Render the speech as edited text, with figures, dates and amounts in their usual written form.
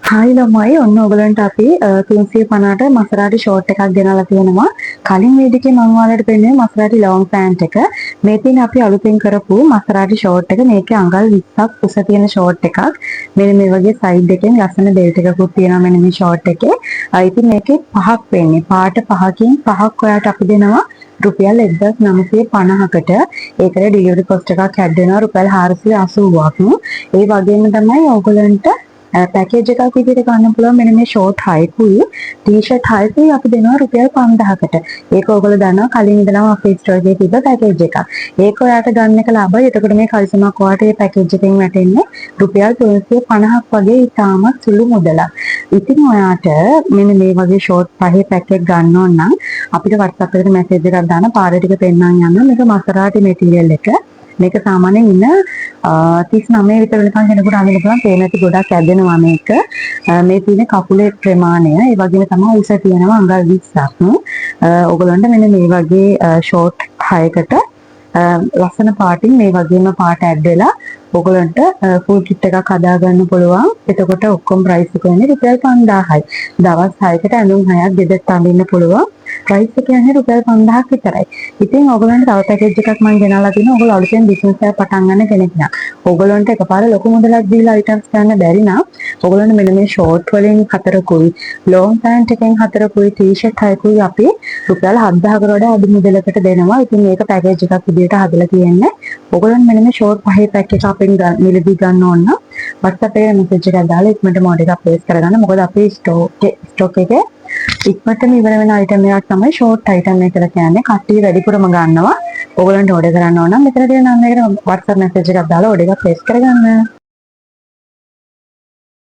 Hi ළමයි ඔන්න ඔයගලන්ට අපි 350ට මසරාටි ෂෝට් එකක් ගෙනල්ලා තියෙනවා. කලින් වීඩියෝ එකේ මම ඔයාලට පෙන්නුවේ මසරාටි ලොන්ග් පැන්ට් එක. මේ තියෙන අපි අලුතෙන් කරපු මසරාටි ෂෝට් එක. මේකේ අඟල් 20ක් උස තියෙන ෂෝට් එකක්. මෙන්න මේ වගේ සයිඩ් එකෙන් ලස්සන බෙල්ට් එකකුත් තියෙනවා මෙන්න මේ ෂෝට් එකේ. ඉතින් මේකේ පහක් වෙන්නේ. පාට පහකින් පහක් ඔයාලට අපි දෙනවා. රුපියල් 1950කට. ඒකට ඩිලිවරි කොස්ට් එකක් ඇඩ් වෙනවා රුපියල් 480ක්. ඒ වගේම තමයි ඔයගලන්ට පැකේජ් එකක් විදිහට ගන්න පුළුවන් මෙන්න මේ ෂෝට් 6කුයි ටී-ෂර්ට් 6කුයි අපි දෙනවා රුපියල් 5000කට. ඒක ඔයගොල්ලෝ දන්නවා කලින් ඉඳලම අපේ ස්ටෝර් එකේ තිබ්බ පැකේජ් එකක්. ඒක ඔයාලට ගන්න එක ලාභයි. එතකොට මේ කල්සමක් ඔයාලට මේ පැකේජ් එකෙන් වැටෙන්නේ රුපියල් 350ක් වගේ ඉතාමත් සුළු මුදලක්. ඉතින් ඔයාට මෙන්න මේ වගේ ෂෝට් 5 පැකේජ් ගන්න ඕන නම් අපිට WhatsApp එකට මැසේජ් එකක් දාන්න පාර ටික පෙන්නන්න යන්න. මේක මසරාටි මැටීරියල් එක. මේක සාමාන්‍යයෙන් ඉන්න 39 විතර වෙනකන් කෙනෙකුට අඳින්න පුළුවන්. පේනති ගොඩක් ඇදෙනවා මේක. මේ තියෙන කකුලේ ප්‍රමාණය ඒ වගේම තමයි උස තියෙනවා අඟල් 20ක්. ඔයගොල්ලන්ට මෙන්න මේ වගේ ෂෝට් 6කට ලස්සන පාටින් මේ වගේම පාට ඇඩ් වෙලා ඔයගොල්ලන්ට ෆුල් කිට් එකක් හදා ගන්න පුළුවන්. එතකොට ඔක්කොම ප්‍රයිස් එක වෙන්නේ රුපියල් 5000යි. දවස් 6කට ඇඳුම් 6ක් ගෙදරට අඳින්න පුළුවන්. ප්‍රයිස් එක කියන්නේ රුපියල් 5000ක් විතරයි. ඉතින් ඔයගොල්ලන්ට තව පැකේජ් එකක් මම ගෙනල්ලා තිනවා. ඔයගොල්ලෝ අලුතෙන් බිස්නස් එකක් පටන් ගන්න කෙනෙක් නම් ඔයගොල්ලන්ට එකපාර ලොකු මුදලක් දීලා අයිටම්ස් ගන්න බැරි නම් ඔයගොල්ලන්ට මෙන්න මේ ෂෝට් වලින් 4කුයි ලොන්ග් පැන්ට් එකෙන් 4කුයි ටී-ෂර්ට් 6කුයි අපි රුපියල් 7000කට වඩා අඩු මුදලකට දෙනවා. ඉතින් මේක පැකේජ් එකක් විදිහට හදලා තියෙන්නේ. ඔයගොල්ලන් මෙන්න මේ ෂෝට් 5 පැක් එක අපෙන් මිලදී ගන්න ඕන නම් WhatsApp එකේ මැසේජ් එකක් දාලා ඉක්මනට මොඩ් එකක් ප්ලේස් කරගන්න. මොකද අපේ ස්ටොක් එකේ ඉක්මනටම ඉවර වෙන අයිටම් එකක් තමයි ෂෝට් අයිටම් එක කියලා කියන්නේ. කට්ටිය වැඩිපුරම ගන්නවා. ඔයගොල්ලන්ට ඕඩර් කරන්න ඕන නම් මෙතන තියෙන නම්බරේකට WhatsApp මැසේජ් එකක් දාලා ඕඩර් එක ප්ලේස් කරගන්න.